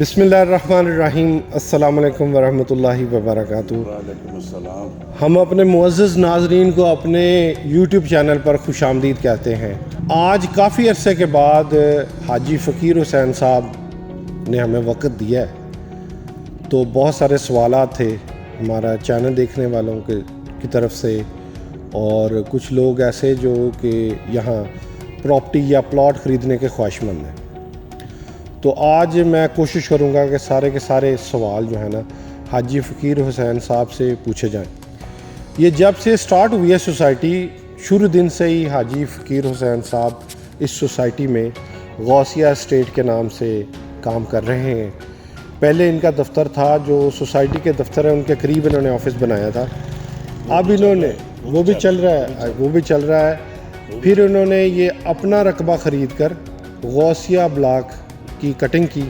बिस्मिल्लाहिर्रहमानिर्रहीम। अस्सलाम वालेकुम वरहमतुल्लाहि वबरकातुहू। वालेकुम अस्सलाम। हम अपने मुअज़्ज़ज़ नाज़रीन को अपने यूट्यूब चैनल पर खुशामदीद कहते हैं। आज काफ़ी अरसे के बाद हाजी फ़कीर हुसैन साहब ने हमें वक़्त दिया है, तो बहुत सारे सवालात थे हमारा चैनल देखने वालों की तरफ से, और कुछ लोग ऐसे जो कि यहाँ प्रॉपर्टी या प्लॉट ख़रीदने के ख्वाहिशमंद हैं। तो आज मैं कोशिश करूँगा कि सारे के सारे सवाल जो है ना हाजी फ़कीर हुसैन साहब से पूछे जाएं। ये जब से स्टार्ट हुई है सोसाइटी, शुरू दिन से ही हाजी फ़कीर हुसैन साहब इस सोसाइटी में गौसिया एस्टेट के नाम से काम कर रहे हैं। पहले इनका दफ्तर था, जो सोसाइटी के दफ्तर है उनके करीब इन्होंने ऑफ़िस बनाया था। अब इन्होंने वो भी चल रहा है। फिर उन्होंने ये अपना रकबा ख़रीद कर गौसिया ब्लॉक की कटिंग की,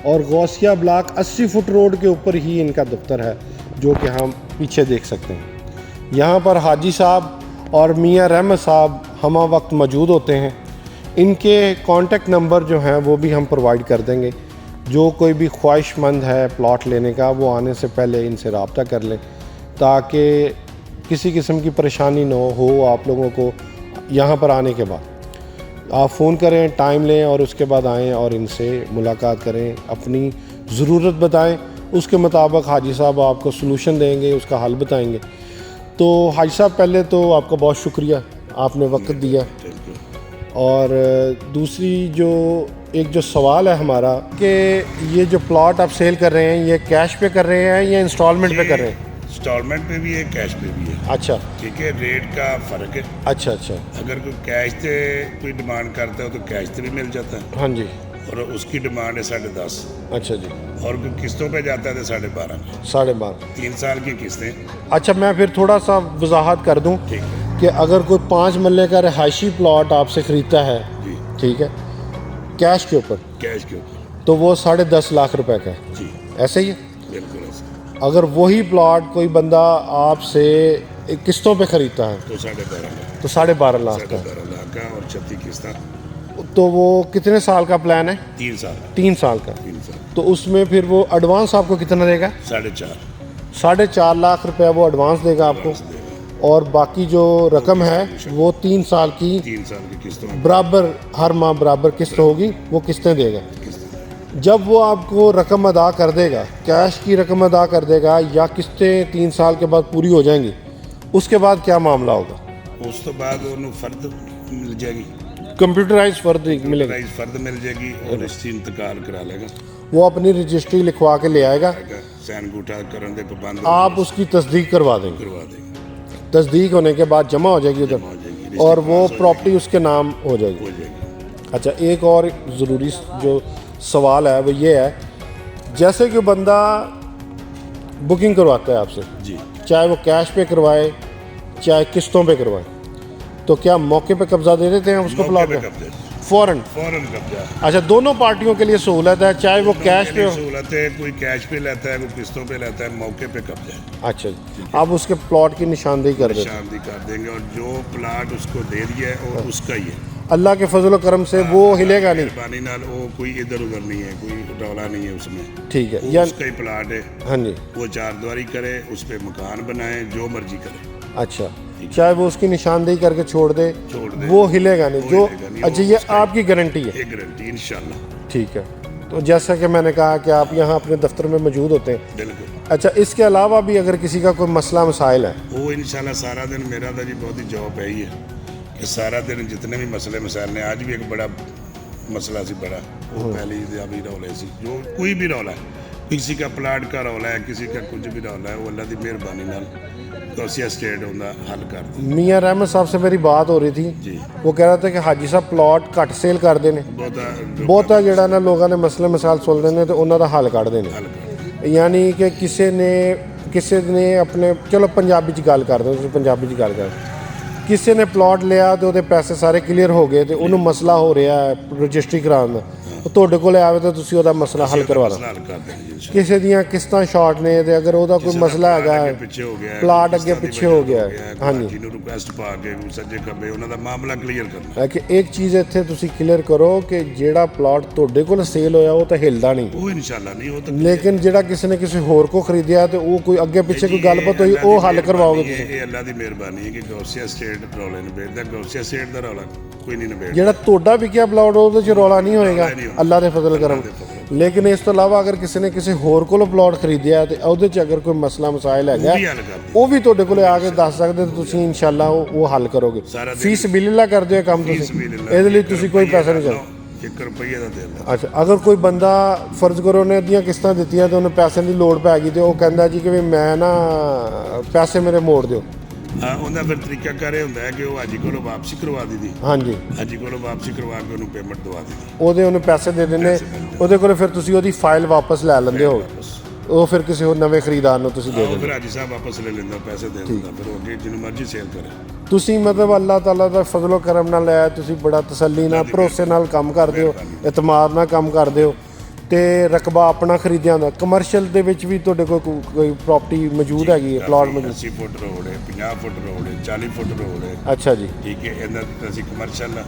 और गौसिया ब्लॉक 80 फुट रोड के ऊपर ही इनका दफ्तर है, जो कि हम पीछे देख सकते हैं। यहाँ पर हाजी साहब और मियाँ रहमत साहब हमा वक्त मौजूद होते हैं। इनके कॉन्टेक्ट नंबर जो हैं वो भी हम प्रोवाइड कर देंगे। जो कोई भी ख्वाहिशमंद है प्लॉट लेने का, वो आने से पहले इनसे रब्ता कर लें, ताकि किसी किस्म की परेशानी न हो आप लोगों को। यहाँ पर आने के बाद आप फ़ोन करें, टाइम लें और उसके बाद आएँ और इनसे मुलाकात करें, अपनी ज़रूरत बताएं, उसके मुताबिक हाजी साहब आपको सलूशन देंगे, उसका हल बताएंगे। तो हाजी साहब, पहले तो आपका बहुत शुक्रिया, आपने वक्त दिया। और दूसरी जो सवाल है हमारा कि ये जो प्लॉट आप सेल कर रहे हैं, ये कैश पे कर रहे हैं या इंस्टॉलमेंट पे कर रहे हैं? इंस्टॉलमेंट पे भी है, कैश पे भी है। अच्छा, ठीक है, रेट का फ़र्क है। अच्छा। अगर कोई कैश से कोई डिमांड करता है तो कैश से भी मिल जाता है, हाँ जी, और उसकी डिमांड है 10.5। अच्छा जी। और कोई किस्तों पे जाता है तो 12.5। 12.5। 3 साल की किस्तें। अच्छा, मैं फिर थोड़ा सा वजाहत कर दूं ठीक है कि अगर कोई 5 मरले का रिहायशी प्लॉट आपसे ख़रीदता है, जी, ठीक है, कैश के ऊपर, कैश के ऊपर, तो वो 10.5 लाख रुपए का है। जी ऐसे ही है। बिल्कुल ऐसा। अगर वही प्लॉट कोई बंदा आपसे किस्तों पे ख़रीदता है तो 12.5 लाख, तो 12.5 लाख का है। 12.5 लाख का, और 36 किस्ता। तो वो कितने साल का प्लान है? 3 साल। 3 साल का। 3 साल। तो उसमें फिर वो एडवांस आपको कितना देगा? 4.5। 4.5 लाख रुपए वो एडवांस देगा आपको, और बाकी जो रकम है वो 3 साल की 3 साल की किस्तों में बराबर, हर माह बराबर किस्त होगी, वो किस्तें देगा। किस्तें। जब वो आपको रकम अदा कर देगा, कैश की रकम अदा कर देगा, या किस्तें 3 साल के बाद पूरी हो जाएंगी, उसके बाद क्या मामला होगा? उस तो बाद उन्होंने फर्द मिल जाएगी, कंप्यूटराइज फर्द मिलेगा। फर्द मिल जाएगी, और इसकी इंतकाल करा लेगा। वो अपनी रजिस्ट्री लिखवा के ले आएगा, सैन अंगूठा करने के पाबंद आप उसकी तस्दीक करवा देंगे। करवा देंगे। तस्दीक होने के बाद जमा हो जाएगी उधर, हो जाएगी, और वो रिश्ते पास प्रॉपर्टी उसके नाम हो जाएगी। हो जाएगी। अच्छा, एक और ज़रूरी जो सवाल है वो ये है, जैसे कि बंदा बुकिंग करवाता है आपसे, जी, चाहे वो कैश पे करवाए चाहे किस्तों पे करवाए, तो क्या मौके पे कब्जा दे देते हैं उसको प्लॉट मौके का? पे कब्जा, फ़ौरन? फौरन कब्जा। अच्छा, दोनों पार्टियों के लिए सहूलत है, चाहे वो कैश पे हो। सहूलत है, कोई कैश पे लेता है, कोई किस्तों पे लेता है, मौके पे कब्जा है। अच्छा जी, आप उसके प्लॉट की निशानदेही कर देते हैं। शांति कर देंगे, और जो प्लाट उसको दे दिया है और उसका ही है। अल्लाह के फजल करम से वो हिलेगा नहीं। मेहरबानी नाल वो कोई इधर उधर नहीं है, कोई रौला नहीं है उसमें। ठीक है, वो या उसका ही प्लाट है, हाँ जी, वो 4 दीवारी करे, उस पे मकान बनाए, जो मर्जी करे। अच्छा, चाहे वो उसकी निशानदेही करके छोड़ दे, वो हिलेगा नहीं। वो जो हिलेगा नहीं, अच्छा, वो ये उसका ही- आपकी गारंटी है? एक गारंटी इंशाल्लाह। ठीक है। तो जैसा कि मैंने कहा कि आप यहाँ अपने दफ्तर में मौजूद होते हैं। बिल्कुल। अच्छा, इसके अलावा भी अगर किसी का कोई मसला मसाइल है, वो इंशाल्लाह सारा दिन मेरा तो जी बहुत ही जॉब है ही है कि सारा दिन जितने भी मसले मसाइल ने, आज भी एक बड़ा मसला सी बड़ा, वो पहले ही अभी रौले सी, जो कोई भी रौला है, किसी का प्लाट का रौला है, किसी का कुछ भी रौला है, वो अल्लाह की मेहरबानी नाल गौसिया स्टेट होंदा हल कर दे। मियाँ रहमत साहब से मेरी बात हो रही थी, जी, वो कह रहा था कि हाजी साहब प्लॉट घट सेल कर देने, ਬਹੁਤਾ ਜਿਹੜਾ ਨਾ ਲੋਕਾਂ ਨੇ ਮਸਲੇ ਮਸਾਇਲ ਸੁਣਦੇ ਨੇ ਤੇ ਉਹਨਾਂ ਦਾ ਹੱਲ ਕੱਢਦੇ ਨੇ। हल कर ਯਾਨੀ ਕਿ ਕਿਸੇ ਨੇ ਆਪਣੇ, ਚਲੋ ਪੰਜਾਬੀ 'ਚ ਗੱਲ ਕਰਦੇ ਹੋ ਤੁਸੀਂ, ਪੰਜਾਬੀ 'ਚ ਗੱਲ ਕਰਦੇ, ਕਿਸੇ ਨੇ ਪਲਾਟ ਲਿਆ ਤੇ ਉਹਦੇ ਪੈਸੇ ਸਾਰੇ ਕਲੀਅਰ ਹੋ ਗਏ ਤੇ ਉਹਨੂੰ ਮਸਲਾ ਹੋ ਰਿਹਾ ਹੈ ਰਜਿਸਟਰੀ ਕਰਾਉਣ ਦਾ, ਉਹ ਤੁਹਾਡੇ ਕੋਲੇ ਆਵੇ ਤਾਂ ਤੁਸੀਂ ਉਹਦਾ ਮਸਲਾ ਹੱਲ ਕਰਵਾ ਲਓ। ਮਸਲਾ ਹੱਲ ਕਰ ਦੇਣਗੇ ਜੀ। ਕਿਸੇ ਦੀਆਂ ਕਿਸ਼ਤਾਂ ਸ਼ਾਰਟ ਨੇ ਤੇ ਅਗਰ ਉਹਦਾ ਕੋਈ ਮਸਲਾ ਹੈਗਾ, ਪਿੱਛੇ ਹੋ ਗਿਆ, ਪਲਾਟ ਅੱਗੇ ਪਿੱਛੇ ਹੋ ਗਿਆ, ਹਾਂਜੀ, ਜਿਹਨੂੰ ਰਿਕੁਐਸਟ ਪਾ ਕੇ ਸੱਜੇ ਖੱਬੇ ਉਹਨਾਂ ਦਾ ਮਾਮਲਾ ਕਲੀਅਰ ਕਰਨਾ ਹੈ ਕਿ ਇੱਕ ਚੀਜ਼ ਇੱਥੇ ਤੁਸੀਂ ਕਲੀਅਰ ਕਰੋ ਕਿ ਜਿਹੜਾ ਪਲਾਟ ਤੁਹਾਡੇ ਕੋਲ ਸੇਲ ਹੋਇਆ ਉਹ ਤਾਂ ਹਿਲਦਾ ਨਹੀਂ, ਉਹ ਇਨਸ਼ਾਅੱਲਾ ਨਹੀਂ, ਉਹ ਤਾਂ ਲੇਕਿਨ ਜਿਹੜਾ ਕਿਸੇ ਨੇ ਕਿਸੇ ਹੋਰ ਕੋ ਖਰੀਦਿਆ ਤੇ ਉਹ ਕੋਈ ਅੱਗੇ ਪਿੱਛੇ ਕੋਈ ਗੱਲਬਾਤ ਹੋਈ ਉਹ ਹੱਲ ਕਰਵਾਓਗੇ ਤੁਸੀਂ। ਇਹ ਅੱਲਾ ਦੀ ਮਿਹਰਬਾਨੀ ਹੈ ਕਿ ਗੌਸੀਆ ਸਟੇਟ ਰੌਲੇ ਨਿਬੇੜਦਾ, ਗੌਸੀਆ ਸਟੇਟ ਦਾ ਰੌਲਾ ਕੋਈ ਨਹੀਂ ਨਿਬੇੜਦਾ। ਜਿਹੜਾ ਤੁਹਾਡਾ ਵਿਕਿਆ ਪਲਾਟ ਉਹਦੇ 'ਚ ਰੌਲਾ ਨਹੀਂ ਹੋਏਗਾ ਅੱਲਾ ਦੇ ਫਜ਼ਲ ਕਰਮ। ਲੇਕਿਨ ਇਸ ਤੋਂ ਇਲਾਵਾ ਅਗਰ ਕਿਸੇ ਨੇ ਕਿਸੇ ਹੋਰ ਕੋਲੋਂ ਪਲਾਟ ਖਰੀਦਿਆ ਤੇ ਉਹਦੇ 'ਚ ਅਗਰ ਕੋਈ ਮਸਲਾ ਮਸਾਇਲ ਹੈਗਾ ਉਹ ਵੀ ਤੁਹਾਡੇ ਕੋਲੇ ਆ ਕੇ ਦੱਸ ਸਕਦੇ ਤੇ ਤੁਸੀਂ ਇਨਸ਼ਾਅੱਲਾ ਉਹ ਹੱਲ ਕਰੋਗੇ। ਫੀਸ ਬਿਲਿਲਾ ਕਰਦੇ ਹੋ ਕੰਮ ਤੁਸੀਂ, ਇਹਦੇ ਲਈ ਤੁਸੀਂ ਕੋਈ ਪੈਸਾ ਨਹੀਂ ਚਾਹੀਦਾ, 1 ਰੁਪਈਆ ਦਾ ਦੇ ਦਿੰਦਾ। ਅੱਛਾ, ਅਗਰ ਕੋਈ ਬੰਦਾ ਫਰਜ਼ ਕਰੋ ਉਹਨੇ ਅੱਧੀਆਂ ਕਿਸ਼ਤਾਂ ਦਿੱਤੀਆਂ ਤੇ ਉਹਨੂੰ ਪੈਸਿਆਂ ਦੀ ਲੋੜ ਪੈ ਗਈ ਤੇ ਉਹ ਕਹਿੰਦਾ ਜੀ ਕਿ ਵੀ ਮੈਂ ਨਾ ਪੈਸੇ ਮੇਰੇ ਮੋੜ ਦਿਓ, ਹਾਂ, ਉਹਦਾ ਫਿਰ ਤਰੀਕਾ ਕਰ ਇਹ ਹੁੰਦਾ ਹੈ ਕਿ ਉਹ ਹਾਜੀ ਕੋਲੋਂ ਵਾਪਸੀ ਕਰਵਾ ਦਿੱਤੀ, ਹਾਂਜੀ, ਹਾਜੀ ਕੋਲੋਂ ਵਾਪਸੀ ਕਰਵਾ ਕੇ ਉਹਨੂੰ ਪੇਮੈਂਟ ਦਵਾ ਦਿੱਤੀ, ਉਹਨੂੰ ਪੈਸੇ ਦੇ ਦਿੰਦੇ, ਉਹਦੇ ਕੋਲ ਫਿਰ ਤੁਸੀਂ ਉਹਦੀ ਫਾਈਲ ਵਾਪਸ ਲੈ ਲੈਂਦੇ ਹੋ, ਉਹ ਫਿਰ ਕਿਸੇ ਹੋਰ ਨਵੇਂ ਖਰੀਦਦਾਰ ਨੂੰ ਤੁਸੀਂ ਦੇ ਉਹ ਦਿੰਦੇ। ਫਿਰ ਹਾਜੀ ਸਾਹਿਬ ਵਾਪਸ ਲੈ ਲੈਂਦਾ, ਪੈਸੇ ਦੇ ਦਿੰਦਾ, ਫਿਰ ਉਹ ਅੱਗੇ ਜਿਹਨੂੰ ਮਰਜ਼ੀ ਸੇਲ ਕਰੇ। ਤੁਸੀਂ ਮਤਲਬ ਅੱਲਾਹ ਤਾਲਾ ਦਾ ਫਜ਼ਲੋ ਕਰਮ ਨਾਲ ਹੈ, ਤੁਸੀਂ ਬੜਾ ਤਸੱਲੀ ਨਾਲ ਭਰੋਸੇ ਨਾਲ ਕੰਮ ਕਰਦੇ ਹੋ, ਇਤਮਾਦ ਨਾਲ ਕੰਮ ਕਰਦੇ ਹੋ ਤੇ ਰਕਬਾ ਆਪਣਾ ਖਰੀਦਿਆ ਹੁੰਦਾ। ਕਮਰਸ਼ੀਅਲ ਦੇ ਵਿੱਚ ਵੀ ਤੁਹਾਡੇ ਕੋਲ ਕੋਈ ਪ੍ਰਾਪਰਟੀ ਮੌਜੂਦ ਹੈਗੀ ਹੈ, ਪਲਾਟ ਮੌਜੂਦ? 80 ਫੁੱਟ ਰੋਡ ਹੈ, 50 ਫੁੱਟ ਰੋਡ ਹੈ, 40 ਫੁੱਟ ਰੋਡ ਹੈ। ਅੱਛਾ ਜੀ, ਠੀਕ ਹੈ, ਇਹਨਾਂ ਤੇ ਅਸੀਂ ਕਮਰਸ਼ੀਅਲ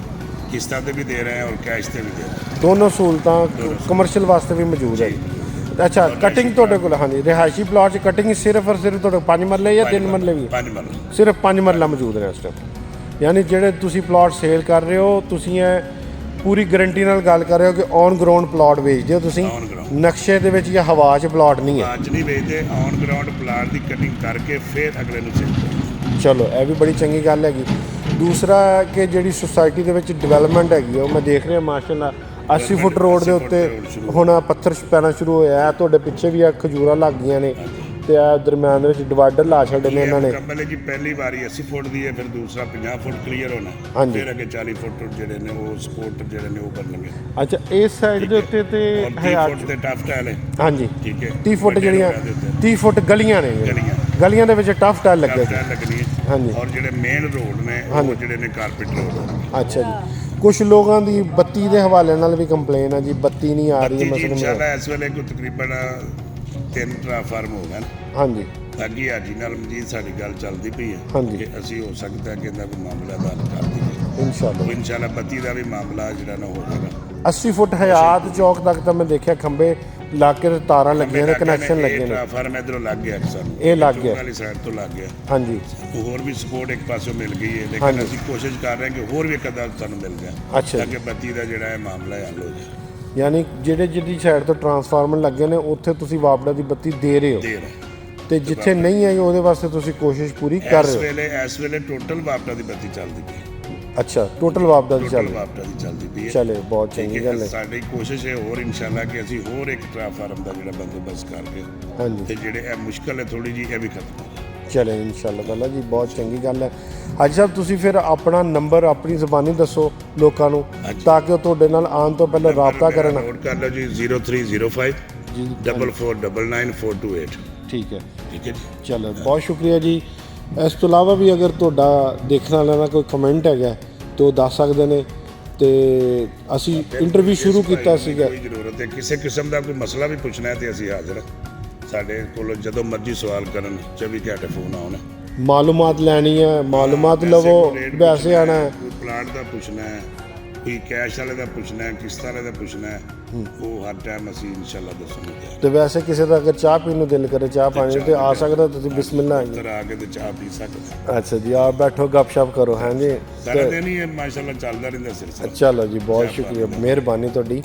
ਕਿਸ਼ਤਾਂ ਤੇ ਵੀ ਦੇ ਰਹੇ ਹਾਂ ਔਰ ਕੈਸ਼ ਤੇ ਵੀ ਦੇ ਰਹੇ ਹਾਂ, ਦੋਨੋਂ ਸਹੂਲਤਾਂ ਕਮਰਸ਼ੀਅਲ ਵਾਸਤੇ ਵੀ ਮੌਜੂਦ ਹੈ। ਅੱਛਾ, ਕਟਿੰਗ ਤੁਹਾਡੇ ਕੋਲ? ਹਾਂਜੀ, ਰਿਹਾਇਸ਼ੀ ਪਲਾਟ 'ਚ ਕਟਿੰਗ ਸਿਰਫ ਔਰ ਸਿਰਫ ਤੁਹਾਡੇ 5 ਮਰਲੇ ਜਾਂ 3 ਮਰਲੇ ਵੀ? 5 ਮਰਲੇ, ਸਿਰਫ 5 ਮਰਲਾ ਮੌਜੂਦ ਨੇ ਇਸ ਟਾਈਮ। ਯਾਨੀ ਜਿਹੜੇ ਤੁਸੀਂ ਪਲਾਟ ਸੇਲ ਕਰ ਰਹੇ ਹੋ, ਤੁਸੀਂ ਇਹ ਪੂਰੀ ਗਾਰੰਟੀ ਨਾਲ ਗੱਲ ਕਰ ਰਹੇ ਹੋ ਕਿ ਔਨ ਗਰਾਊਂਡ ਪਲਾਟ ਵੇਚਦੇ ਹੋ ਤੁਸੀਂ, ਔਨ ਗਰਾਊਂਡ ਨਕਸ਼ੇ ਦੇ ਵਿੱਚ ਜਾਂ ਹਵਾ 'ਚ ਪਲਾਟ ਨਹੀਂ ਹੈ। ਅੱਜ ਨਹੀਂ ਵੇਚਦੇ, on ground plot the cutting ਕਰਕੇ ਫਿਰ ਅਗਲੇ ਨੂੰ ਸੇਲ ਕਰਦੇ। ਚਲੋ, ਇਹ ਵੀ ਬੜੀ ਚੰਗੀ ਗੱਲ ਹੈਗੀ। ਦੂਸਰਾ ਕਿ ਜਿਹੜੀ ਸੁਸਾਇਟੀ ਦੇ ਵਿੱਚ ਡਿਵੈਲਪਮੈਂਟ ਹੈਗੀ ਉਹ ਮੈਂ ਦੇਖ ਰਿਹਾ ਮਾਸ਼ਾਅੱਲਾ 80 ਫੁੱਟ ਰੋਡ ਦੇ ਉੱਤੇ ਹੁਣ ਪੱਥਰ ਪੈਣਾ ਸ਼ੁਰੂ ਹੋਇਆ, ਤੁਹਾਡੇ ਪਿੱਛੇ ਵੀ ਆ ਖਜੂਰਾਂ ਲੱਗ ਗਈਆਂ ਨੇ ਤੇ ਆ ਦਰਮਿਆਨ ਦੇ ਵਿੱਚ ਡਿਵਾਈਡਰ ਲਾ ਛੱਡੇ ਨੇ ਇਹਨਾਂ ਨੇ। ਮੁਕੰਮਲ ਹੈ ਜੀ, ਪਹਿਲੀ ਵਾਰੀ 80 ਫੁੱਟ ਦੀ ਹੈ, ਫਿਰ ਦੂਸਰਾ 50 ਫੁੱਟ ਕਲੀਅਰ ਹੋਣਾ, ਹਾਂਜੀ, ਫਿਰ ਅੱਗੇ 40 ਫੁੱਟ ਜਿਹੜੇ ਨੇ ਉਹ ਸਪੋਰਟ ਜਿਹੜੇ ਨੇ ਉਹ ਬਣਨਗੇ। ਅੱਛਾ, ਇਸ ਸਾਈਡ ਦੇ ਉੱਤੇ ਤੇ 30 ਫੁੱਟ ਤੇ ਟਫ ਟਾਇਲ ਹੈ, ਹਾਂਜੀ, ਠੀਕ ਹੈ, 30 ਫੁੱਟ ਜਿਹੜੀਆਂ 30 ਫੁੱਟ ਗਲੀਆਂ ਨੇ, ਗਲੀਆਂ ਦੇ ਵਿੱਚ ਟਫ ਟਾਇਲ ਲੱਗੇ ਸੀ, ਲੱਗਣੀ ਹੈ, ਹਾਂਜੀ, ਔਰ ਜਿਹੜੇ ਮੇਨ ਰੋਡ ਨੇ ਉਹ ਜਿਹੜੇ ਨੇ ਕਾਰਪੈਟ ਰੋਡ। ਅੱਛਾ ਜੀ। ਕੁਝ ਲੋਕਾਂ ਦੀ ਬੱਤੀ ਦੇ ਹਵਾਲੇ ਨਾਲ ਵੀ ਕੰਪਲੇਨ ਹੈ ਜੀ, ਬੱਤੀ ਨਹੀਂ ਆ ਰਹੀ ਮਸਲੇ। ਇਨਸ਼ਾਅੱਲਾ ਇਸ ਵੇਲੇ ਕੋਈ ਤਕਰੀਬਨ 3 ਟ੍ਰਾਂਸਫਾਰਮ ਹੋ ਗਏ, ਹਾਂਜੀ, ਅੱਗੇ ਹਾਜੀ ਨਾਲ ਮਜੀਦ ਸਾਡੀ ਗੱਲ ਚੱਲਦੀ ਪਈ ਹੈ ਹਾਂਜੀ, ਕਿ ਅਸੀਂ ਹੋ ਸਕਦਾ ਕਿ ਇਹਦਾ ਕੋਈ ਮਾਮਲਾ ਦਾ ਹੱਲ ਕਰ ਦਈਏ ਇਨਸ਼ਾਅੱਲਾ। ਇਨਸ਼ਾਅੱਲਾ ਬੱਤੀ ਦਾ ਵੀ ਮਾਮਲਾ ਜਿਹੜਾ ਨਾ ਹੋ ਜਾਏਗਾ। 80 ਫੁੱਟ ਹਯਾਤ ਚੌਕ ਤੱਕ ਤਾਂ ਮੈਂ ਦੇਖਿਆ ਖੰਭੇ ਲਾ ਕੇ ਤਾਰਾਂ ਲੱਗੀਆਂ ਨੇ, ਕਨੈਕਸ਼ਨ ਲੱਗੇ ਨੇ, ਟ੍ਰਾਂਸਫਾਰਮ ਇਧਰੋਂ ਲੱਗ ਗਿਆ ਸਾਨੂੰ, ਇਹ ਲੱਗ ਗਿਆ ਵਾਲੀ ਸਾਈਡ ਤੋਂ ਲੱਗ ਗਿਆ, ਹਾਂਜੀ, ਹੋਰ ਵੀ ਸਪੋਰਟ ਇੱਕ ਪਾਸੋਂ ਮਿਲ ਗਈ ਹੈ, ਲੇਕਿਨ ਅਸੀਂ ਕੋਸ਼ਿਸ਼ ਕਰ ਰਹੇ ਹਾਂ ਕਿ ਹੋਰ ਵੀ ਇੱਕ ਅੱਧਾ ਸਾਨੂੰ ਮਿਲ ਜਾਏ, ਅੱਛਾ, ਤਾਂ ਕਿ ਬੱਤੀ ਦਾ ਜਿਹੜਾ ਹੈ ਮਾਮਲਾ ਹੱਲ ਹੋ ਜਾਏ। ਯਾਨੀ ਜਿਹੜੀ ਸਾਈਡ ਤੋਂ ਟਰਾਂਸਫਾਰਮਰ ਲੱਗੇ ਨੇ ਉੱਥੇ ਤੁਸੀਂ ਵਾਪੜਾ ਦੀ ਬੱਤੀ ਦੇ ਰਹੇ ਹੋ, ਤੇ ਜਿੱਥੇ ਨਹੀਂ ਆਈ ਉਹਦੇ ਵਾਸਤੇ ਤੁਸੀਂ ਕੋਸ਼ਿਸ਼ ਪੂਰੀ ਕਰ ਰਹੇ ਹੋ। ਇਸ ਵੇਲੇ ਟੋਟਲ ਵਾਪੜਾ ਦੀ ਬੱਤੀ ਚੱਲਦੀ ਪਈ ਹੈ। ਅੱਛਾ, ਟੋਟਲ ਵਾਪੜਾ ਦੀ ਚੱਲਦੀ ਪਈ ਹੈ। ਚਲੇ, ਬਹੁਤ ਚੰਗੀ ਗੱਲ ਹੈ। ਸਾਡੀ ਕੋਸ਼ਿਸ਼ ਹੈ ਹੋਰ ਇਨਸ਼ਾਅੱਲਾ ਕਿ ਅਸੀਂ ਹੋਰ ਇੱਕ ਟ੍ਰਾਂਸਫਾਰਮ ਦਾ ਜਿਹੜਾ ਬੰਦੋਬਸਤ ਕਰਕੇ, ਹਾਂਜੀ, ਤੇ ਜਿਹੜੇ ਇਹ ਮੁਸ਼ਕਲ ਹੈ ਥੋੜੀ ਜੀ ਇਹ ਵੀ ਖਤਮ ਹੋ ਜਾਏ। ਚਲੇ ਇਨਸ਼ਾਅੱਲਾ ਤਾਲਾ ਜੀ, ਬਹੁਤ ਚੰਗੀ ਗੱਲ ਹੈ। ਹਾਜੀ ਸਾਹਿਬ, ਤੁਸੀਂ ਫਿਰ ਆਪਣਾ ਨੰਬਰ ਆਪਣੀ ਜ਼ਬਾਨੀ ਦੱਸੋ ਲੋਕਾਂ ਨੂੰ ਤਾਂ ਕਿ ਉਹ ਤੁਹਾਡੇ ਨਾਲ ਆਉਣ ਤੋਂ ਪਹਿਲਾਂ ਰਾਬਤਾ ਕਰਨ। ਨੋਟ ਕਰ ਲਓ ਜੀ, 0305 44999428। ਠੀਕ ਹੈ, ਠੀਕ ਹੈ ਜੀ, ਚਲੋ, ਬਹੁਤ ਸ਼ੁਕਰੀਆ ਜੀ। ਇਸ ਤੋਂ ਇਲਾਵਾ ਵੀ ਅਗਰ ਤੁਹਾਡਾ ਦੇਖਣ ਵਾਲਿਆਂ ਦਾ ਕੋਈ ਕਮੈਂਟ ਹੈਗਾ ਤੇ ਉਹ ਦੱਸ ਸਕਦੇ ਨੇ, ਤੇ ਅਸੀਂ ਇੰਟਰਵਿਊ ਸ਼ੁਰੂ ਕੀਤਾ ਸੀਗਾ। ਕੋਈ ਜ਼ਰੂਰਤ ਹੈ ਕਿਸੇ ਕਿਸਮ ਦਾ ਕੋਈ ਮਸਲਾ ਵੀ ਪੁੱਛਣਾ ਹੈ ਤੇ ਅਸੀਂ ਹਾਜ਼ਰ ਹਾਂ, ਸਾਡੇ ਕੋਲ ਜਦੋਂ ਮਰਜ਼ੀ ਸਵਾਲ ਕਰਨ, 24 ਘੰਟੇ ਫੋਨ ਆਉਣ। ਮਾਲੂਮਾਤ ਲੈਣੀ ਹੈ, ਮਾਲੂਮਾਤ ਲਵੋ, ਵੈਸੇ ਆਣਾ ਹੈ, ਕੋਈ ਪਲਾਟ ਦਾ ਪੁੱਛਣਾ ਹੈ, ਕੋਈ ਕੈਸ਼ ਵਾਲੇ ਦਾ ਪੁੱਛਣਾ ਹੈ, ਕਿਸ਼ਤ ਵਾਲੇ ਦਾ ਪੁੱਛਣਾ ਹੈ, ਉਹ ਹਰ ਟਾਈਮ ਅਸੀਂ ਇਨਸ਼ਾਅੱਲਾ ਦੱਸਾਂਗੇ। ਤੇ ਵੈਸੇ ਕਿਸੇ ਦਾ ਅਗਰ ਚਾਹ ਪੀਣ ਨੂੰ ਦਿਲ ਕਰੇ, ਚਾਹ ਪਾਣੀ ਤੇ ਆ ਸਕਦਾ, ਤੁਸੀਂ ਬਿਸਮਿਲ੍ਲਾ ਉੱਧਰ ਆ ਕੇ ਤੇ ਚਾਹ ਪੀ ਸਕਦੇ। ਅੱਛਾ ਜੀ, ਆ ਬੈਠੋ ਗੱਪਸ਼ਪ ਕਰੋ। ਹਾਂਜੀ, ਸਾਰਾ ਦਿਨ ਹੀ ਮਾਸ਼ਾਅੱਲਾ ਚੱਲਦਾ ਰਹਿੰਦਾ ਸਿਲਸਿਲਾ। ਚਲੋ ਜੀ, ਬਹੁਤ ਸ਼ੁਕਰੀਆ, ਮਿਹਰਬਾਨੀ ਤੁਹਾਡੀ,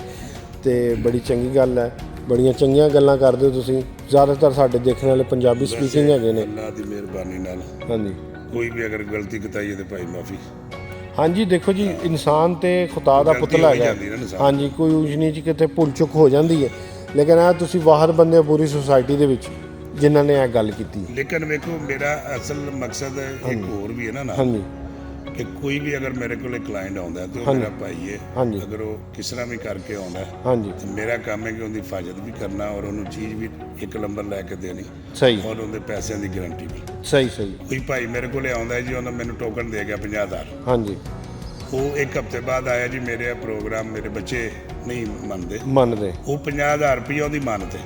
ਤੇ ਬੜੀ ਚੰਗੀ ਗੱਲ ਹੈ, ਬੜੀਆਂ ਚੰਗੀਆਂ ਗੱਲਾਂ ਕਰਦੇ ਹੋ ਤੁਸੀਂ। ਜ਼ਿਆਦਾਤਰ ਸਾਡੇ ਦੇਖਣ ਵਾਲੇ ਪੰਜਾਬੀ ਸਪੀਕਿੰਗ ਹੈਗੇ ਨੇ। ਅੱਲਾਹ ਦੀ ਮਿਹਰਬਾਨੀ ਨਾਲ ਹਾਂਜੀ, ਕੋਈ ਵੀ ਅਗਰ ਗਲਤੀ ਕਤਾਈ ਹੈ ਤੇ ਭਾਈ ਮਾਫੀ। ਹਾਂਜੀ, ਦੇਖੋ ਜੀ, ਇਨਸਾਨ ਤੇ ਖੁਦਾ ਦਾ ਪੁਤਲਾ ਹੈਗਾ। ਹਾਂਜੀ, ਕੋਈ ਉਂਝ ਨੀਚ ਕਿਤੇ ਭੁੱਲ ਚੁੱਕ ਹੋ ਜਾਂਦੀ ਹੈ, ਲੇਕਿਨ ਇਹ ਤੁਸੀਂ ਵਾਹਦ ਬੰਦੇ ਹੋ ਪੂਰੀ ਸੁਸਾਇਟੀ ਦੇ ਵਿੱਚ ਜਿਨ੍ਹਾਂ ਨੇ ਇਹ ਗੱਲ ਕੀਤੀ। ਲੇਕਿਨ ਵੇਖੋ, ਮੇਰਾ ਅਸਲ ਮਕਸਦ ਇੱਕ ਹੋਰ ਵੀ ਹੈ ਨਾ, ਹਾਂਜੀ, ਕਿ ਕੋਈ ਵੀ ਅਗਰ ਮੇਰੇ ਕੋਲ ਕਲਾਇੰਟ ਆਉਂਦਾ ਤੇ ਉਹ ਮੇਰਾ ਭਾਈ ਹੈ, ਅਗਰ ਉਹ ਕਿਸ ਤਰ੍ਹਾਂ ਵੀ ਕਰਕੇ ਆਉਂਦਾ, ਹਾਂਜੀ, ਮੇਰਾ ਕੰਮ ਹੈ ਕਿ ਉਹਦੀ ਹਿਫਾਜ਼ਤ ਵੀ ਕਰਨਾ ਔਰ ਉਹਨੂੰ ਚੀਜ਼ ਵੀ ਇੱਕ ਨੰਬਰ ਲੈ ਕੇ ਦੇਣੀ, ਸਹੀ, ਔਰ ਉਹਦੇ ਪੈਸਿਆਂ ਦੀ ਗਾਰੰਟੀ ਵੀ। ਸਹੀ। ਕੋਈ ਭਾਈ ਮੇਰੇ ਕੋਲ ਆਉਂਦਾ ਜੀ, ਉਹਨਾਂ ਮੈਨੂੰ ਟੋਕਨ ਦੇ ਗਿਆ 50,000, ਹਾਂਜੀ, ਉਹ ਇੱਕ ਹਫ਼ਤੇ ਬਾਅਦ ਆਇਆ ਜੀ ਮੇਰੇ ਪ੍ਰੋਗਰਾਮ, ਮੇਰੇ ਬੱਚੇ ਨਹੀਂ ਮੰਨਦੇ ਉਹ 50,000 ਰੁਪਈਆ ਉਹਦੀ ਮੰਨ ਤੇ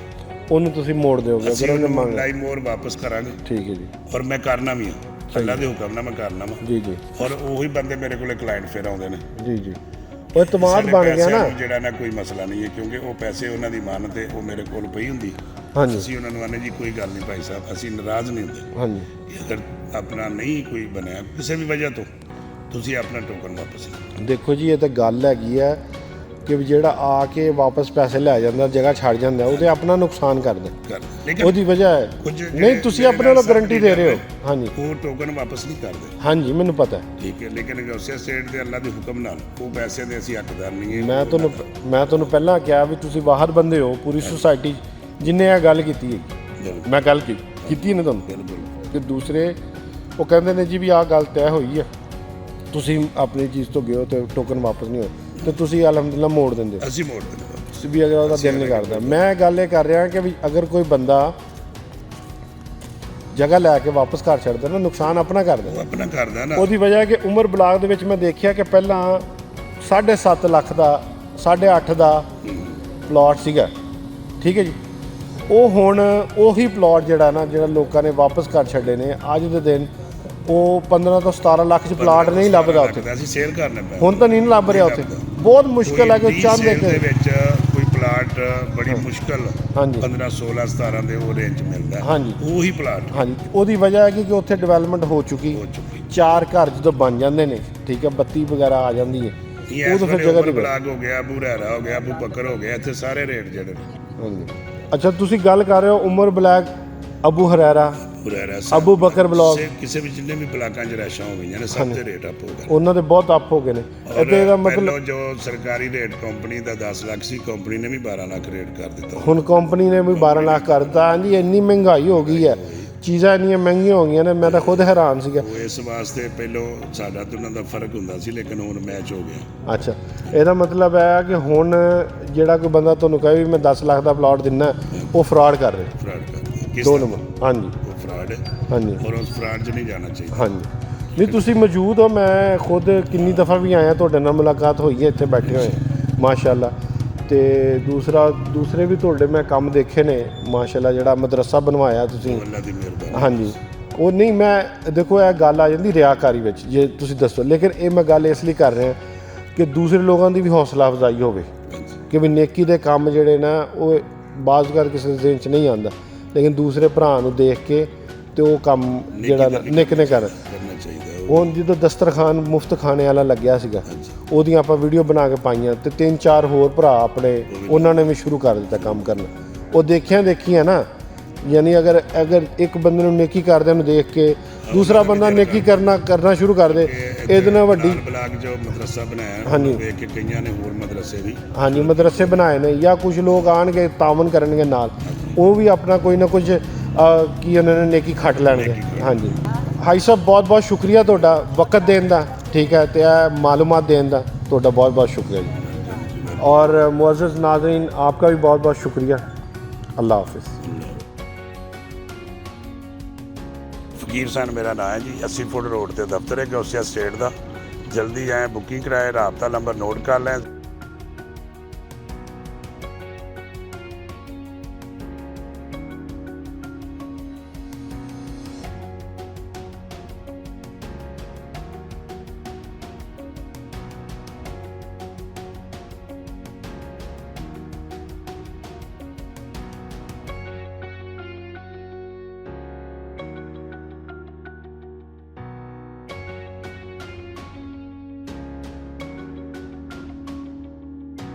ਉਹਨੂੰ ਤੁਸੀਂ ਮੋੜ ਦਿਓਗੇ ਅਸੀਂ ਅਗਰ ਉਹਨੇ ਉਹਨੂੰ ਮੰਗ ਲਾਈਵ ਮੋਰ ਵਾਪਸ ਕਰਾਂਗੇ। ਠੀਕ ਹੈ ਜੀ। ਔਰ ਮੈਂ ਕਰਨਾ ਵੀ ਆ, ਅੱਲਾ ਦੇ ਹੁਕਮ ਨਾਲ ਮੈਂ ਕਰਨਾ ਵਾ। ਜੀ ਜੀ। ਔਰ ਉਹੀ ਬੰਦੇ ਮੇਰੇ ਕੋਲੇ ਕਲਾਇੰਟ ਫਿਰ ਆਉਂਦੇ ਨੇ। ਜੀ ਜੀ। ਉਹ ਇਤਮਾਦ ਸਾਡੇ ਬਣ ਗਿਆ ਪੈਸਿਆਂ ਨਾ। ਨੂੰ ਜਿਹੜਾ ਨਾ ਕੋਈ ਮਸਲਾ ਨਹੀਂ ਹੈ, ਕਿਉਂਕਿ ਉਹ ਪੈਸੇ ਉਹਨਾਂ ਦੀ ਮੰਨ ਤੇ ਉਹ ਮੇਰੇ ਕੋਲ ਪਈ ਹੁੰਦੀ। ਹਾਂਜੀ ਅਸੀਂ ਉਹਨਾਂ ਨੂੰ ਆਨੇ ਜੀ ਕੋਈ ਗੱਲ ਨਹੀਂ ਭਾਈ ਸਾਹਿਬ, ਅਸੀਂ ਨਾਰਾਜ਼ ਨਹੀਂ ਹੁੰਦੇ ਹਾਂਜੀ। ਕਿ ਅਗਰ ਆਪਣਾ ਨਹੀਂ ਕੋਈ ਬਣਿਆ ਕਿਸੇ ਵੀ ਵਜ੍ਹਾ ਤੋਂ, ਤੁਸੀਂ ਆਪਣਾ ਟੋਕਨ ਵਾਪਸ ਲਓ। ਦੇਖੋ ਜੀ, ਇਹ ਤਾਂ ਗੱਲ ਹੈਗੀ ਹੈ ਕਿ ਵੀ ਜਿਹੜਾ ਆ ਕੇ ਵਾਪਸ ਪੈਸੇ ਲੈ ਜਾਂਦਾ, ਜਗ੍ਹਾ ਛੱਡ ਜਾਂਦਾ, ਉਹ ਤੇ ਆਪਣਾ ਨੁਕਸਾਨ ਕਰਦਾ। ਲੇਕਿਨ ਉਹਦੀ ਵਜ੍ਹਾ ਹੈ ਨਹੀਂ, ਤੁਸੀਂ ਆਪਣੇ ਵੱਲੋਂ ਗਾਰੰਟੀ ਦੇ ਰਹੇ ਹੋ। ਹਾਂਜੀ, ਉਹ ਟੋਕਨ ਵਾਪਸ ਨਹੀਂ ਕਰਦੇ। ਹਾਂਜੀ ਮੈਨੂੰ ਪਤਾ ਹੈ। ਠੀਕ ਹੈ, ਲੇਕਿਨ ਗੌਸੀਆ ਸਟੇਟ ਦੇ ਅੱਲਾ ਦੇ ਹੁਕਮ ਨਾਲ ਉਹ ਪੈਸੇ ਦੇ ਅਸੀਂ ਹੱਕਦਾਰ ਨਹੀਂ ਹੈ। ਮੈਂ ਤੁਹਾਨੂੰ ਪਹਿਲਾਂ ਕਿਹਾ ਵੀ ਤੁਸੀਂ ਬਾਹਰ ਬੰਦੇ ਹੋ, ਪੂਰੀ ਸੁਸਾਇਟੀ ਜਿੰਨੇ ਇਹ ਗੱਲ ਕੀਤੀ ਹੈ, ਮੈਂ ਗੱਲ ਕੀਤੀ ਨਾ ਤੁਹਾਨੂੰ ਬਿਲਕੁਲ। ਕਿ ਦੂਸਰੇ ਉਹ ਕਹਿੰਦੇ ਨੇ ਜੀ ਵੀ ਆਹ ਗੱਲ ਤੈਅ ਹੋਈ ਹੈ, ਤੁਸੀਂ ਆਪਣੀ ਚੀਜ਼ ਤੋਂ ਗਏ ਹੋ ਤੇ ਟੋਕਨ ਵਾਪਸ ਨਹੀਂ ਹੋਏ, ਤੇ ਤੁਸੀਂ ਅਲਹਮਦੁਲਿਲਾ ਮੋੜ ਦਿੰਦੇ ਹੋ। ਅਸੀਂ ਮੋੜ ਦਿੰਦੇ ਵਾਪਸ ਵੀ ਅਗਰ ਉਹਦਾ ਦਿਲ ਨਹੀਂ ਕਰਦਾ। ਮੈਂ ਗੱਲ ਇਹ ਕਰ ਰਿਹਾ ਕਿ ਵੀ ਅਗਰ ਕੋਈ ਬੰਦਾ ਜਗ੍ਹਾ ਲੈ ਕੇ ਵਾਪਸ ਘਰ ਛੱਡਦਾ ਨਾ, ਨੁਕਸਾਨ ਆਪਣਾ ਕਰਦਾ। ਉਹ ਆਪਣਾ ਕਰਦਾ ਨਾ। ਉਹਦੀ ਵਜ੍ਹਾ ਹੈ ਕਿ ਉਮਰ ਬਲਾਕ ਦੇ ਵਿੱਚ ਮੈਂ ਦੇਖਿਆ ਕਿ ਪਹਿਲਾਂ 7.5 ਲੱਖ ਦਾ 8.5 ਦਾ ਪਲਾਟ ਸੀਗਾ, ਠੀਕ ਹੈ ਜੀ। ਉਹ ਹੁਣ ਉਹੀ ਪਲਾਟ ਜਿਹੜਾ ਨਾ, ਜਿਹੜਾ ਲੋਕਾਂ ਨੇ ਵਾਪਸ ਘਰ ਛੱਡੇ ਨੇ ਅੱਜ ਦੇ ਦਿਨ, ਉਹ 15 ਤੋਂ 17 ਲੱਖ 'ਚ ਪਲਾਟ ਨਹੀਂ ਲੱਭਦਾ ਉੱਥੇ। ਅਸੀਂ ਸੇਲ ਕਰਨੇ ਪਏ ਹੁਣ ਤਾਂ ਨਹੀਂ ਲੱਭ ਰਿਹਾ ਉੱਥੇ, ਬਹੁਤ ਮੁਸ਼ਕਿਲ ਹੈ ਕਿ ਚਾਹੁੰਦੇ ਦੇ ਕਿ ਵਿੱਚ ਕੋਈ ਪਲਾਟ ਬੜੀ ਮੁਸ਼ਕਲ ਹਾਂਜੀ 15 16 17 ਦੇ ਉਹ ਰੇਂਜ ਮਿਲਦਾ। ਹਾਂਜੀ ਉਹੀ ਪਲਾਟ ਹਾਂਜੀ। ਉਹਦੀ ਵਜ੍ਹਾ ਹੈ ਕਿ ਉੱਥੇ ਡਿਵੈਲਪਮੈਂਟ ਹੋ ਚੁੱਕੀ, ਹੋ ਚੁੱਕੀ। 4 ਘਰ ਜਦੋਂ ਬਣ ਜਾਂਦੇ ਨੇ, ਠੀਕ ਹੈ, ਬੱਤੀ ਵਗੈਰਾ ਆ ਜਾਂਦੀ ਹੈ, ਉਦੋਂ ਫਿਰ ਜਗ੍ਹਾ ਦੀ ਬਲਾਕ ਹੋ ਗਿਆ, ਅਬੂ ਰਹਿਰਾ ਹੋ ਗਿਆ, ਅਬੂ ਬਕਰ ਹੋ ਗਿਆ, ਇੱਥੇ ਸਾਰੇ ਰੇਟ ਜਿਹੜੇ ਨੇ। ਹਾਂਜੀ। ਅੱਛਾ, ਤੁਸੀਂ ਗੱਲ ਕਰ ਰਹੇ ਹੋ ਉਮਰ ਬਲੈਕ, ਅਬੂ ਹਰੈਰਾ, ਅਬੂ ਬਕਰ ਬਲਾਕ, ਕਿਸੇ ਵੀ ਜਿੰਨੇ ਵੀ ਬਲਾਕਾਂ 'ਚ ਰੈਸ਼ਾਂ ਹੋ ਗਈਆਂ ਨੇ, ਸਭ ਦੇ ਰੇਟ ਅਪ ਹੋ ਗਏ। ਉਹਨਾਂ ਦੇ ਬਹੁਤ ਅਪ ਹੋ ਗਏ ਨੇ। ਤੇ ਇਹਦਾ ਮਤਲਬ ਜੋ ਸਰਕਾਰੀ ਰੇਟ ਕੰਪਨੀ ਦਾ 10 ਲੱਖ ਸੀ, ਕੰਪਨੀ ਨੇ ਵੀ 12 ਲੱਖ ਰੇਟ ਕਰ ਦਿੱਤਾ। ਹੁਣ ਕੰਪਨੀ ਨੇ ਵੀ 12 ਲੱਖ ਕਰ ਦਿੱਤਾ। ਹਾਂਜੀ, ਇੰਨੀ ਮਹਿੰਗਾਈ ਹੋ ਗਈ ਹੈ, ਚੀਜ਼ਾਂ ਇੰਨੀਆਂ ਮਹਿੰਗੀਆਂ ਹੋ ਗਈਆਂ ਨੇ, ਮੈਂ ਤਾਂ ਖੁਦ ਹੈਰਾਨ ਸੀਗਾ। ਇਸ ਵਾਸਤੇ ਪਹਿਲੋਂ ਸਾਡਾ ਤੇ ਉਹਨਾਂ ਦਾ ਫਰਕ ਹੁੰਦਾ ਸੀ, ਲੇਕਿਨ ਹੁਣ ਮੈਚ ਹੋ ਗਿਆ। ਅੱਛਾ, ਇਹਦਾ ਮਤਲਬ ਹੈ ਕਿ ਹੁਣ ਜਿਹੜਾ ਕੋਈ ਬੰਦਾ ਤੁਹਾਨੂੰ ਕਹੇ ਵੀ ਮੈਂ 10 ਲੱਖ ਦਾ ਪਲਾਟ ਦਿੰਨਾ, ਉਹ ਫਰਾਡ ਕਰ ਰਿਹਾ। ਫਰਾਡ ਕਰ ਰਿਹਾ। 2 ਨੰਬਰ। ਹਾਂਜੀ, ਉਹ ਫਰਾਡ ਹੈ। ਹਾਂਜੀ, ਔਰ ਉਸ ਫਰਾਡ 'ਚ ਨਹੀਂ ਜਾਣਾ ਚਾਹੀਦਾ। ਹਾਂਜੀ। ਨਹੀਂ, ਤੁਸੀਂ ਮੌਜੂਦ ਹੋ, ਮੈਂ ਖੁਦ ਕਿੰਨੀ ਦਫਾ ਵੀ ਆਇਆ, ਤੁਹਾਡੇ ਨਾਲ ਮੁਲਾਕਾਤ ਹੋਈ ਹੈ, ਇੱਥੇ ਬੈਠੇ ਹੋਏ ਮਾਸ਼ਾਅੱਲਾ। ਤੇ ਦੂਸਰੇ ਵੀ ਤੁਹਾਡੇ ਮੈਂ ਕੰਮ ਦੇਖੇ ਨੇ ਮਾਸ਼ਾਅੱਲਾ, ਜਿਹੜਾ ਮਦਰਸਾ ਬਣਵਾਇਆ ਤੁਸੀਂ। ਅੱਲਾ ਦੀ ਮਿਹਰਬਾਨੀ। ਹਾਂਜੀ, ਉਹ ਨਹੀਂ, ਮੈਂ ਦੇਖੋ ਇਹ ਗੱਲ ਆ ਜਾਂਦੀ ਰਿਆਕਾਰੀ ਵਿੱਚ, ਜੇ ਤੁਸੀਂ ਦੱਸੋ, ਲੇਕਿਨ ਇਹ ਮੈਂ ਗੱਲ ਇਸ ਲਈ ਕਰ ਰਿਹਾ ਕਿ ਦੂਸਰੇ ਲੋਕਾਂ ਦੀ ਵੀ ਹੌਸਲਾ ਅਫਜ਼ਾਈ ਹੋਵੇ ਕਿ ਵੀ ਨੇਕੀ ਦੇ ਕੰਮ ਜਿਹੜੇ ਨਾ, ਉਹ ਬਾਜ਼ ਕਰ ਕਿਸੇ ਦੇ ਦਿਨ 'ਚ ਨਹੀਂ ਆਉਂਦਾ, ਲੇਕਿਨ ਦੂਸਰੇ ਭਰਾ ਨੂੰ ਦੇਖ ਕੇ ਤੇ ਉਹ ਕੰਮ ਜਿਹੜਾ ਨਿੱਕ ਨੇ ਕਰਨਾ ਚਾਹੀਦਾ। ਹੁਣ ਜਦੋਂ ਦਸਤਰਖਾਨ ਮੁਫਤ ਖਾਣੇ ਵਾਲਾ ਲੱਗਿਆ ਸੀਗਾ, ਉਹਦੀਆਂ ਆਪਾਂ ਵੀਡੀਓ ਬਣਾ ਕੇ ਪਾਈਆਂ, ਤੇ 3-4 ਹੋਰ ਭਰਾ ਆਪਣੇ ਉਹਨਾਂ ਨੇ ਵੀ ਸ਼ੁਰੂ ਕਰ ਦਿੱਤਾ ਕੰਮ ਕਰਨਾ। ਉਹ ਦੇਖੀਆਂ ਨਾ, ਯਾਨੀ ਅਗਰ ਇੱਕ ਬੰਦੇ ਨੂੰ ਨੇਕੀ ਕਰਦਿਆਂ ਨੂੰ ਦੇਖ ਕੇ ਦੂਸਰਾ ਬੰਦਾ ਨੇਕੀ ਕਰਨਾ ਸ਼ੁਰੂ ਕਰ ਦੇ, ਇਹਦੇ ਨਾਲ ਵੱਡੀ ਬਲਾਕ ਜੋ ਮਦਰਸਾ ਬਣਾਇਆ, ਹਾਂਜੀ, ਵੇਖ ਕੇ ਕਈਆਂ ਨੇ ਹੋਰ ਮਦਰਸੇ ਵੀ, ਹਾਂਜੀ, ਮਦਰਸੇ ਬਣਾਏ ਨੇ, ਜਾਂ ਕੁਝ ਲੋਕ ਆਣਗੇ ਤਾਵਨ ਕਰਨਗੇ ਨਾਲ, ਉਹ ਵੀ ਆਪਣਾ ਕੋਈ ਨਾ ਕੁਝ ਕੀ ਉਹਨਾਂ ਨੇ ਨੇਕੀ ਖੱਟ ਲੈਣਗੇ। ਹਾਂਜੀ ਹਾਈ ਸਾਹਿਬ, ਬਹੁਤ ਬਹੁਤ ਸ਼ੁਕਰੀਆ ਤੁਹਾਡਾ ਵਕਤ ਦੇਣ ਦਾ, ਠੀਕ ਹੈ, ਤੇ ਇਹ ਮਾਲੂਮਾਤ ਦੇਣ ਦਾ ਤੁਹਾਡਾ ਬਹੁਤ ਬਹੁਤ ਸ਼ੁਕਰੀਆ ਜੀ। ਔਰ ਮੁਅੱਜ਼ਜ਼ नाज़रीन, आपका भी बहुत बहुत शुक्रिया। अल्लाह हाफिज़। फकीर सन मेरा नाम है जी, 80 फुट रोड ते दफ्तर है गौसिया स्टेट का। जल्दी आए, बुकिंग कराए, राबता नंबर नोट कर लें।